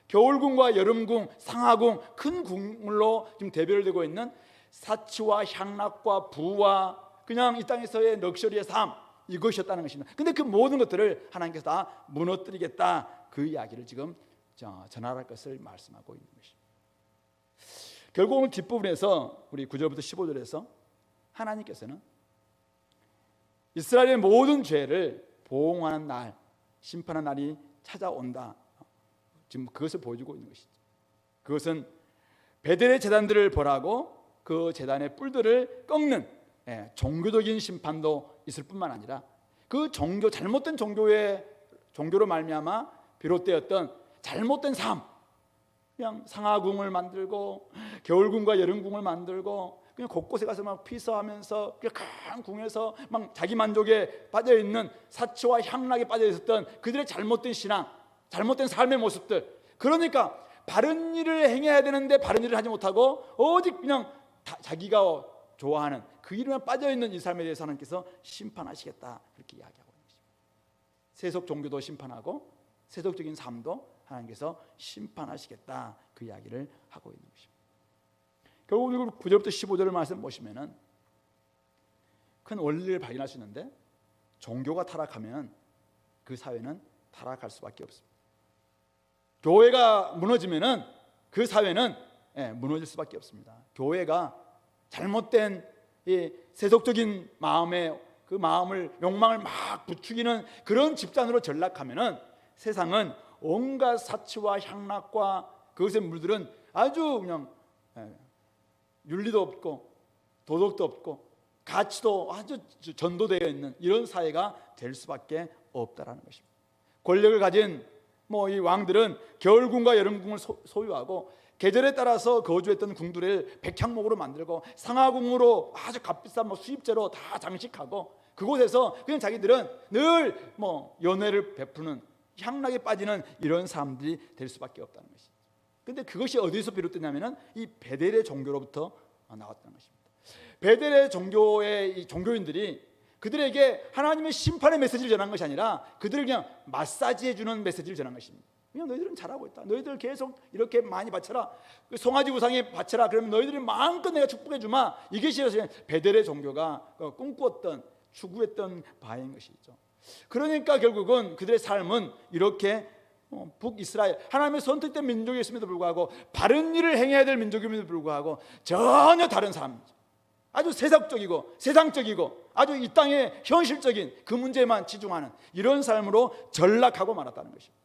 겨울궁과 여름궁, 상하궁, 큰 궁으로 지금 대별되고 있는 사치와 향락과 부와 그냥 이 땅에서의 럭셔리의 삶, 이것이었다는 것입니다. 근데 그 모든 것들을 하나님께서 다 무너뜨리겠다, 그 이야기를 지금 전할 것을 말씀하고 있는 것입니다. 결국 오늘 뒷부분에서 우리 9절부터 15절에서 하나님께서는 이스라엘의 모든 죄를 보응하는 날, 심판하는 날이 찾아온다. 지금 그것을 보여주고 있는 것이죠. 그것은 베델의 제단들을 벌하고 그 제단의 뿔들을 꺾는 종교적인 심판도 있을 뿐만 아니라 그 잘못된 종교로 말미암아 비롯되었던 잘못된 삶, 그냥 상하궁을 만들고 겨울궁과 여름궁을 만들고 그냥 곳곳에 가서 막 피서하면서 큰 궁에서 막 자기 만족에 빠져 있는 사치와 향락에 빠져 있었던 그들의 잘못된 신앙, 잘못된 삶의 모습들. 그러니까 바른 일을 행해야 되는데 바른 일을 하지 못하고 오직 그냥 자기가 좋아하는 그 일에만 빠져 있는 이 삶에 대해서 하나님께서 심판하시겠다, 그렇게 이야기하고 있는 것입니다. 세속 종교도 심판하고 세속적인 삶도 하나님께서 심판하시겠다, 그 이야기를 하고 있는 것입니다. 결국 9절부터 15절을 말씀 보시면은 큰 원리를 발견할 수 있는데, 종교가 타락하면 그 사회는 타락할 수밖에 없습니다. 교회가 무너지면은 그 사회는 무너질 수밖에 없습니다. 교회가 잘못된 이 세속적인 마음의 그 마음을, 욕망을 막 부추기는 그런 집단으로 전락하면은 세상은 온갖 사치와 향락과 그것에 물들은 아주 그냥 윤리도 없고 도덕도 없고 가치도 아주 전도되어 있는 이런 사회가 될 수밖에 없다라는 것입니다. 권력을 가진 이 왕들은 겨울궁과 여름궁을 소유하고 계절에 따라서 거주했던 궁들을 백향목으로 만들고 상하궁으로 아주 값비싼 수입제로 다 장식하고 그곳에서 그냥 자기들은 늘 연회를 베푸는 향락에 빠지는 이런 사람들이 될 수밖에 없다는 것이죠. 그런데 그것이 어디서 비롯되냐면은 이 베델의 종교로부터 나왔다는 것입니다. 베델의 종교의 이 종교인들이 그들에게 하나님의 심판의 메시지를 전한 것이 아니라 그들을 그냥 마사지해주는 메시지를 전한 것입니다. 그냥 너희들은 잘하고 있다, 너희들 계속 이렇게 많이 바쳐라, 송아지 우상에 바쳐라, 그러면 너희들이 마음껏 내가 축복해 주마. 이것이 베델의 종교가 꿈꾸었던, 추구했던 바인 것이죠. 그러니까 결국은 그들의 삶은 이렇게 북이스라엘, 하나님의 선택된 민족이었음에도 불구하고 바른 일을 행해야 될 민족임에도 불구하고 전혀 다른 삶이죠. 아주 세상적이고 세상적이고 아주 이 땅의 현실적인 그 문제에만 치중하는 이런 삶으로 전락하고 말았다는 것입니다.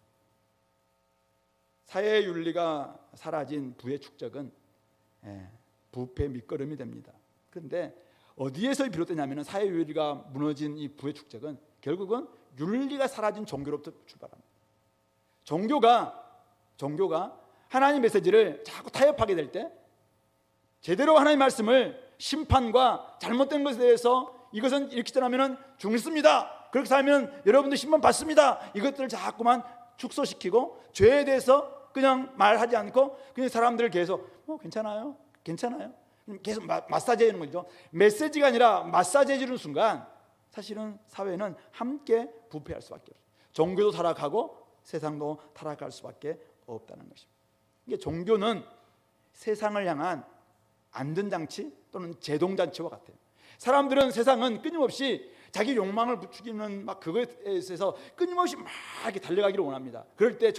사회의 윤리가 사라진 부의 축적은 부패의 밑거름이 됩니다. 그런데 어디에서 비롯되냐면 사회 윤리가 무너진 이 부의 축적은 결국은 윤리가 사라진 종교로부터 출발합니다. 종교가 하나님 메시지를 자꾸 타협하게 될 때 제대로 하나님 말씀을 심판과 잘못된 것에 대해서 이것은 이렇게 전하면 죽습니다, 그렇게 살면 여러분들 심판 받습니다, 이것들을 자꾸만 축소시키고 죄에 대해서 그냥 말하지 않고 그냥 사람들을 계속 괜찮아요 계속 마사지 해주는 거죠. 메시지가 아니라 마사지 해주는 순간 사실은 사회는 함께 부패할 수밖에 없어요. 종교도 타락하고 세상도 타락할 수밖에 없다는 것입니다. 이게 종교는 세상을 향한 안전장치 또는 제동장치와 같아요. 사람들은, 세상은 끊임없이 자기 욕망을 부추기는 그거에 있어서 끊임없이 막 이렇게 달려가기를 원합니다. 그럴 때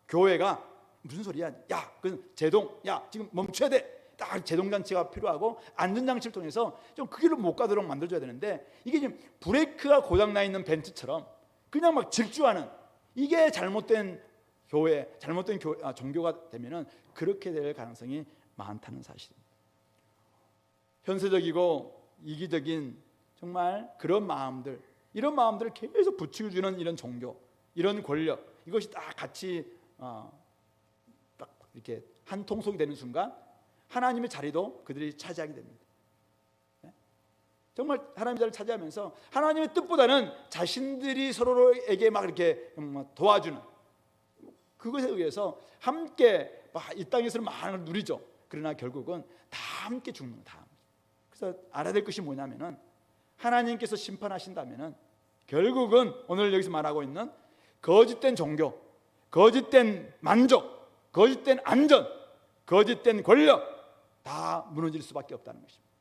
교회가 무슨 소리야? 야, 그 제동, 야, 지금 멈춰야 돼. 딱 제동장치가 필요하고 안전장치를 통해서 좀 그 길로 못 가도록 만들어줘야 되는데, 이게 지금 브레이크가 고장나 있는 벤츠처럼 그냥 막 질주하는, 이게 잘못된 종교가 되면은 그렇게 될 가능성이 많다는 사실입니다. 현세적이고 이기적인 정말 그런 마음들, 이런 마음들을 계속 부추겨주는 이런 종교, 이런 권력, 이것이 딱 같이 딱 이렇게 한 통속이 되는 순간 하나님의 자리도 그들이 차지하게 됩니다. 정말 하나님의 자리를 차지하면서 하나님의 뜻보다는 자신들이 서로에게 막 이렇게 도와주는 그것에 의해서 함께 이 땅에서는 많은 걸 누리죠. 그러나 결국은 다 함께 죽는 다. 그래서 알아야 될 것이 뭐냐면은, 하나님께서 심판하신다면은 결국은 오늘 여기서 말하고 있는 거짓된 종교, 거짓된 만족, 거짓된 안전, 거짓된 권력 다 무너질 수밖에 없다는 것입니다.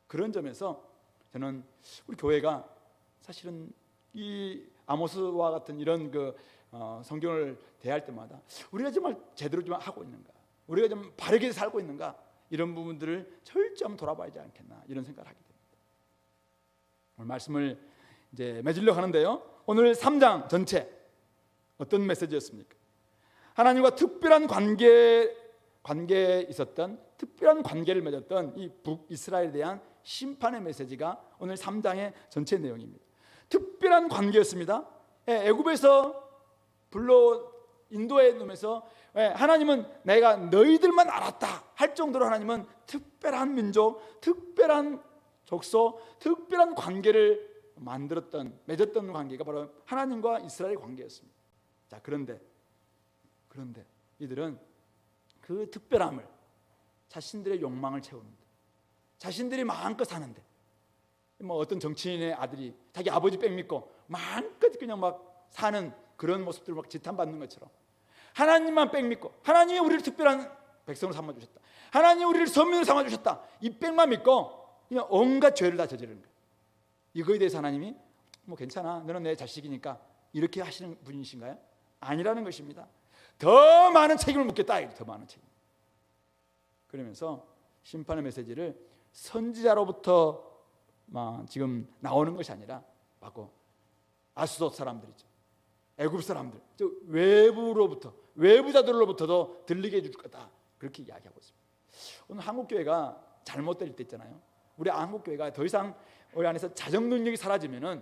그런 점에서 저는 우리 교회가 사실은 이 아모스와 같은 이런 성경을 대할 때마다 우리가 정말 제대로 좀 하고 있는가, 우리가 좀 바르게 살고 있는가, 이런 부분들을 철저히 한번 돌아봐야지 않겠나 이런 생각을 하게 됩니다. 오늘 말씀을 이제 맺으려고 하는데요, 오늘 3장 전체 어떤 메시지였습니까? 하나님과 특별한 관계에 있었던, 특별한 관계를 맺었던 이 북이스라엘에 대한 심판의 메시지가 오늘 3장의 전체 내용입니다. 특별한 관계였습니다. 애굽에서 불러 인도해 놓으면서 하나님은 내가 너희들만 알았다 할 정도로 하나님은 특별한 민족, 특별한 족속, 특별한 관계를 맺었던 관계가 바로 하나님과 이스라엘의 관계였습니다. 자, 그런데 이들은 그 특별함을 자신들의 욕망을 채우는데, 자신들이 마음껏 사는데, 뭐 어떤 정치인의 아들이 자기 아버지 백 믿고 마음껏 그냥 막 사는 그런 모습들을 막 지탄받는 것처럼, 하나님만 백 믿고, 하나님이 우리를 특별한 백성으로 삼아주셨다, 하나님이 우리를 선민으로 삼아주셨다, 이 백만 믿고 그냥 온갖 죄를 다 저지르는 거예요. 이거에 대해서 하나님이 뭐 괜찮아, 너는 내 자식이니까 이렇게 하시는 분이신가요? 아니라는 것입니다. 더 많은 책임을 묻겠다, 더 많은 책임. 그러면서 심판의 메시지를 선지자로부터 지금 나오는 것이 아니라 바로 아수돗 사람들이죠, 애굽 사람들, 외부자들로부터도 들리게 해줄 거다, 그렇게 이야기하고 있습니다. 오늘 한국교회가 잘못될 때 있잖아요. 우리 한국교회가 더 이상 우리 안에서 자정 능력이 사라지면은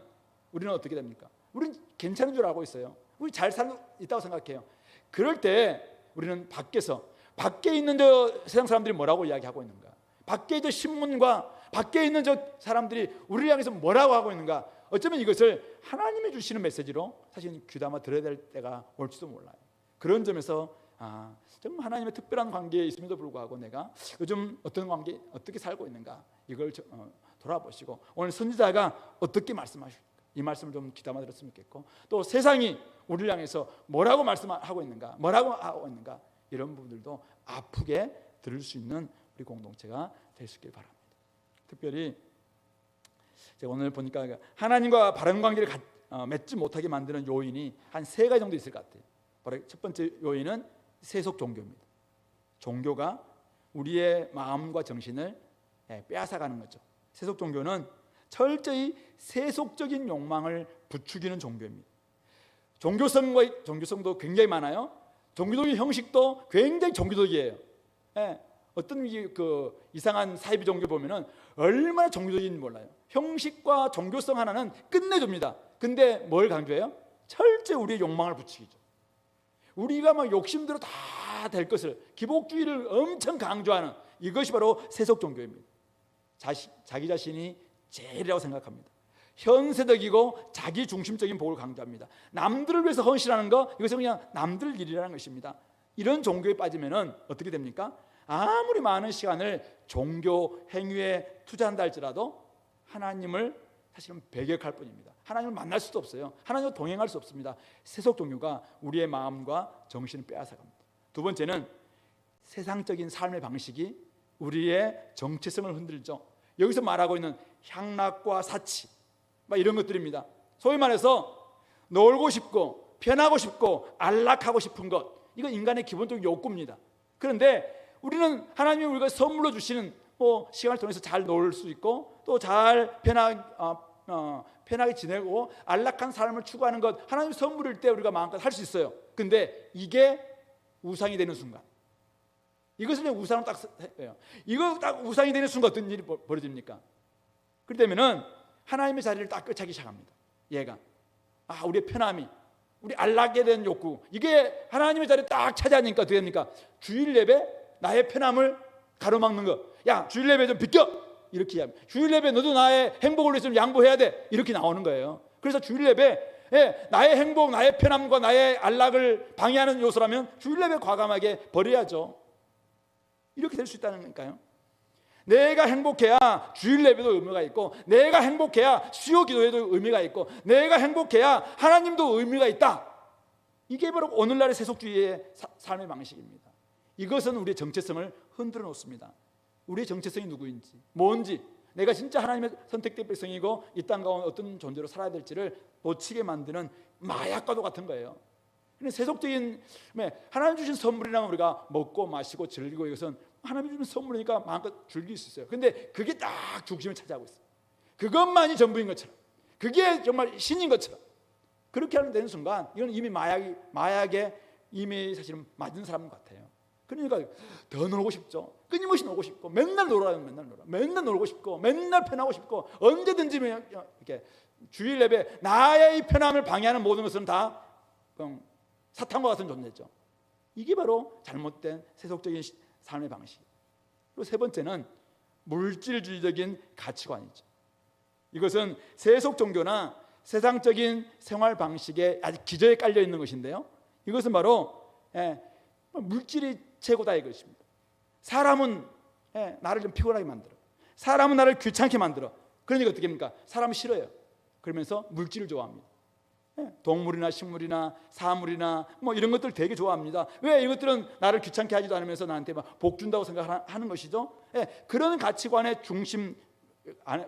우리는 어떻게 됩니까? 우리는 괜찮은 줄 알고 있어요. 우리 잘 살고 있다고 생각해요. 그럴 때 우리는 밖에 있는 저 세상 사람들이 뭐라고 이야기하고 있는가, 밖에 저 신문과 밖에 있는 저 사람들이 우리를 향해서 뭐라고 하고 있는가, 어쩌면 이것을 하나님이 주시는 메시지로 사실 귀담아 들어야 될 때가 올지도 몰라요. 그런 점에서 정말 하나님의 특별한 관계에 있음에도 불구하고 내가 요즘 어떤 관계, 어떻게 살고 있는가, 이걸 돌아보시고 오늘 선지자가 어떻게 말씀하실까, 이 말씀을 좀 귀담아 들었으면 좋겠고, 또 세상이 우리를 향해서 뭐라고 말씀하고 있는가, 뭐라고 하고 있는가, 이런 부분들도 아프게 들을 수 있는 우리 공동체가 될 수 있길 바랍니다. 특별히 제가 오늘 보니까 하나님과 바른 관계를 맺지 못하게 만드는 요인이 한 3가지 정도 있을 것 같아요. 바로 첫 번째 요인은 세속 종교입니다. 종교가 우리의 마음과 정신을 빼앗아가는 거죠. 세속 종교는 철저히 세속적인 욕망을 부추기는 종교입니다. 종교성도 굉장히 많아요. 종교적인 형식도 굉장히 종교적이에요. 어떤 이상한 사이비 종교 보면은 얼마나 종교적인지 몰라요. 형식과 종교성 하나는 끝내줍니다. 근데 뭘 강조해요? 철저히 우리의 욕망을 부추기죠. 우리가 막 욕심대로 다 될 것을, 기복주의를 엄청 강조하는 이것이 바로 세속 종교입니다. 자기 자신이 제일이라고 생각합니다. 현세적이고 자기 중심적인 복을 강조합니다. 남들을 위해서 헌신하는 거, 이것은 그냥 남들 일이라는 것입니다. 이런 종교에 빠지면은 어떻게 됩니까? 아무리 많은 시간을 종교 행위에 투자한다 할지라도 하나님을 사실은 배격할 뿐입니다. 하나님을 만날 수도 없어요. 하나님과 동행할 수 없습니다. 세속 종교가 우리의 마음과 정신을 빼앗아갑니다. 두 번째는 세상적인 삶의 방식이 우리의 정체성을 흔들죠. 여기서 말하고 있는 향락과 사치, 이런 것들입니다. 소위 말해서 놀고 싶고 편하고 싶고 안락하고 싶은 것, 이건 인간의 기본적인 욕구입니다. 그런데 우리는 하나님이 우리가 선물로 주시는 시간을 통해서 잘 놀 수 있고 또 잘 편하게 지내고 안락한 삶을 추구하는 것, 하나님 선물일 때 우리가 마음껏 할 수 있어요. 근데 이게 우상이 되는 순간, 이것을 우상으로 딱 해요. 이거 딱 우상이 되는 순간 어떤 일이 벌어집니까? 그렇다면은 하나님의 자리를 딱 끄차기 시작합니다. 얘가 우리의 편함이, 우리 안락에 대한 욕구, 이게 하나님의 자리를 딱 차지하니까 어떻게 됩니까? 주일 예배 나의 편함을 가로막는 거, 야 주일 예배 좀 비켜, 이렇게 이야기합니다. 주일 예배 너도 나의 행복을 위해서 좀 양보해야 돼, 이렇게 나오는 거예요. 그래서 주일 예배 나의 행복, 나의 편함과 나의 안락을 방해하는 요소라면 주일 예배 과감하게 버려야죠. 이렇게 될 수 있다는 거니까요. 내가 행복해야 주일 예배도 의미가 있고, 내가 행복해야 수요 기도에도 의미가 있고, 내가 행복해야 하나님도 의미가 있다. 이게 바로 오늘날의 세속주의의 삶의 방식입니다. 이것은 우리의 정체성을 흔들어 놓습니다. 우리의 정체성이 누구인지, 뭔지, 내가 진짜 하나님의 선택된 백성이고 이 땅 가운데 어떤 존재로 살아야 될지를 놓치게 만드는 마약과도 같은 거예요. 세속적인 하나님 주신 선물이라면 우리가 먹고 마시고 즐기고, 이것은 하나님이 주는 선물이니까 마음껏 즐길 수 있어요. 근데 그게 딱 중심을 차지하고 있어요. 그것만이 전부인 것처럼, 그게 정말 신인 것처럼 그렇게 하는 되는 순간 이건 이미 마약에 이미 사실은 맞은 사람 같아요. 그러니까 더 놀고 싶죠. 끊임없이 놀고 싶고, 맨날 놀아요. 맨날 놀고 싶고, 맨날 편하고 싶고, 언제든지 이렇게 주일 예배, 나의 이 편함을 방해하는 모든 것은 다 사탄과 같은 존재죠. 이게 바로 잘못된 세속적인 삶의 방식. 그리고 세 번째는 물질주의적인 가치관이죠. 이것은 세속 종교나 세상적인 생활 방식에 아주 기저에 깔려 있는 것인데요, 이것은 바로 물질이 최고다 이것입니다. 사람은 나를 좀 피곤하게 만들어, 사람은 나를 귀찮게 만들어. 그러니까 어떻게 합니까? 사람은 싫어요. 그러면서 물질을 좋아합니다. 동물이나 식물이나 사물이나 뭐 이런 것들 되게 좋아합니다. 왜? 이것들은 나를 귀찮게 하지도 않으면서 나한테 막 복 준다고 생각하는 것이죠. 그런 가치관의 중심 안에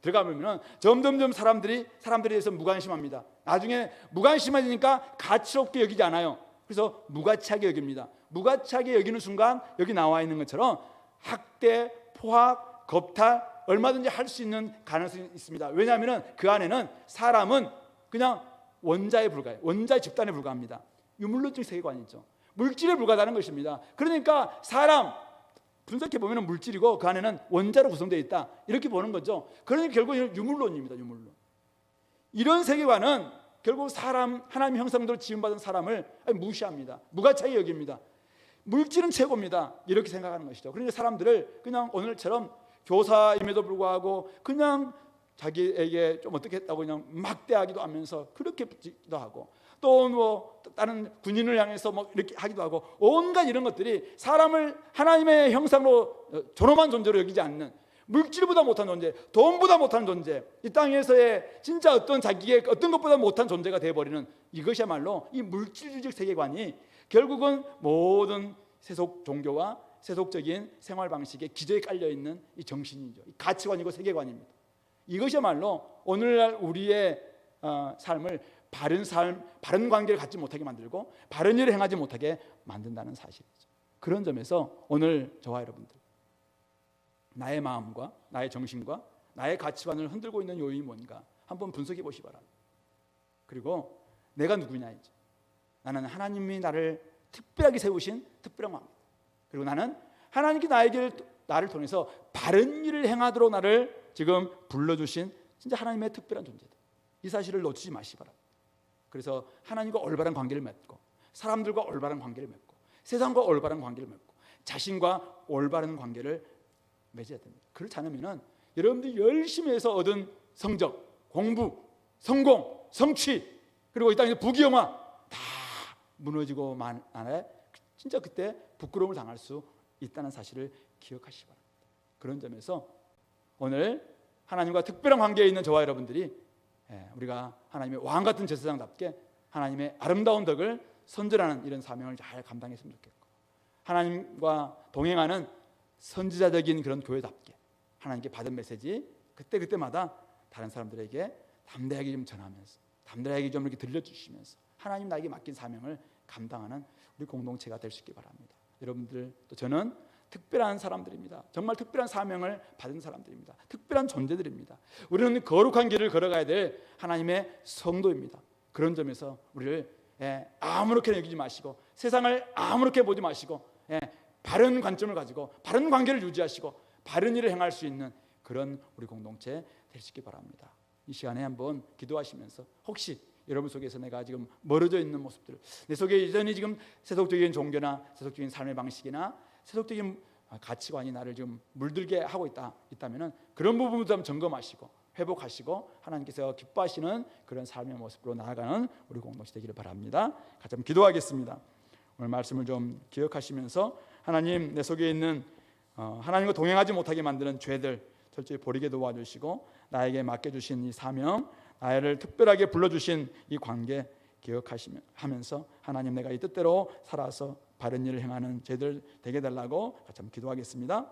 들어가면 점점점 사람들에 대해서 무관심합니다. 나중에 무관심해지니까 가치롭게 여기지 않아요. 그래서 무가치하게 여깁니다. 무가치하게 여기는 순간 여기 나와 있는 것처럼 학대, 포악, 겁탈 얼마든지 할 수 있는 가능성이 있습니다. 왜냐하면 그 안에는 사람은 그냥 원자에 불과해요. 원자의 집단에 불과합니다. 유물론적 세계관이죠. 물질에 불과하다는 것입니다. 그러니까 사람 분석해 보면 물질이고 그 안에는 원자로 구성되어 있다, 이렇게 보는 거죠. 그러니까 결국 유물론입니다. 유물론. 이런 세계관은 결국 사람, 하나님의 형상대로 지음받은 사람을 무시합니다. 무가치하게 여깁니다. 물질은 최고입니다, 이렇게 생각하는 것이죠. 그러니까 사람들을 그냥 오늘처럼 교사임에도 불구하고 그냥 자기에게 좀 어떻게 했다고 그냥 막대하기도 하면서 그렇게 붙기도 하고, 또 뭐 다른 군인을 향해서 뭐 이렇게 하기도 하고, 온갖 이런 것들이 사람을 하나님의 형상으로 존엄한 존재로 여기지 않는, 물질보다 못한 존재, 돈보다 못한 존재, 이 땅에서의 진짜 어떤 자기의 어떤 것보다 못한 존재가 되어버리는, 이것이야말로 이 물질주의적 세계관이 결국은 모든 세속 종교와 세속적인 생활 방식의 기저에 깔려 있는 이 정신이죠. 이 가치관이고 세계관입니다. 이것이야말로 오늘날 우리의 삶을 바른 삶, 바른 관계를 갖지 못하게 만들고 바른 일을 행하지 못하게 만든다는 사실이죠. 그런 점에서 오늘 저와 여러분들, 나의 마음과 나의 정신과 나의 가치관을 흔들고 있는 요인이 뭔가 한번 분석해 보시기 바랍니다. 그리고 내가 누구냐이죠. 나는 하나님이 나를 특별하게 세우신 특별한 왕입니다. 그리고 나는 하나님께 나를 통해서 바른 일을 행하도록 나를 지금 불러주신 진짜 하나님의 특별한 존재다. 이 사실을 놓치지 마시기 바랍니다. 그래서 하나님과 올바른 관계를 맺고, 사람들과 올바른 관계를 맺고, 세상과 올바른 관계를 맺고, 자신과 올바른 관계를 맺어야 됩니다. 그렇지 않으면 여러분들이 열심히 해서 얻은 성적, 공부, 성공, 성취, 그리고 이 땅에서 부귀영화 다 무너지고 만에 진짜 그때 부끄러움을 당할 수 있다는 사실을 기억하시기 바랍니다. 그런 점에서 오늘 하나님과 특별한 관계에 있는 저와 여러분들이 우리가 하나님의 왕같은 제사장답게 하나님의 아름다운 덕을 선전하는 이런 사명을 잘 감당했으면 좋겠고, 하나님과 동행하는 선지자적인 그런 교회답게 하나님께 받은 메시지 그때마다 다른 사람들에게 담대하게 좀 전하면서, 담대하게 좀 이렇게 들려주시면서 하나님 나에게 맡긴 사명을 감당하는 우리 공동체가 될 수 있기 바랍니다. 여러분들, 또 저는 특별한 사람들입니다. 정말 특별한 사명을 받은 사람들입니다. 특별한 존재들입니다. 우리는 거룩한 길을 걸어가야 될 하나님의 성도입니다. 그런 점에서 우리를 아무렇게 여기지 마시고, 세상을 아무렇게 보지 마시고, 바른 관점을 가지고 바른 관계를 유지하시고 바른 일을 행할 수 있는 그런 우리 공동체 될 수 있기 바랍니다. 이 시간에 한번 기도하시면서, 혹시 여러분 속에서 내가 지금 멀어져 있는 모습들, 내 속에 여전히 지금 세속적인 종교나 세속적인 삶의 방식이나 세속적인 가치관이 나를 지금 물들게 하고 있다면 그런 부분부터 한번 점검하시고 회복하시고 하나님께서 기뻐하시는 그런 삶의 모습으로 나아가는 우리 공동체 되기를 바랍니다. 같이 한번 기도하겠습니다. 오늘 말씀을 좀 기억하시면서 하나님, 내 속에 있는 하나님과 동행하지 못하게 만드는 죄들 철저히 버리게 도와주시고, 나에게 맡겨주신 이 사명, 나를 특별하게 불러주신 이 관계 기억하면서 하나님, 내가 이 뜻대로 살아서 바른 일을 행하는 죄들 되게 달라고 같이 한번 기도하겠습니다.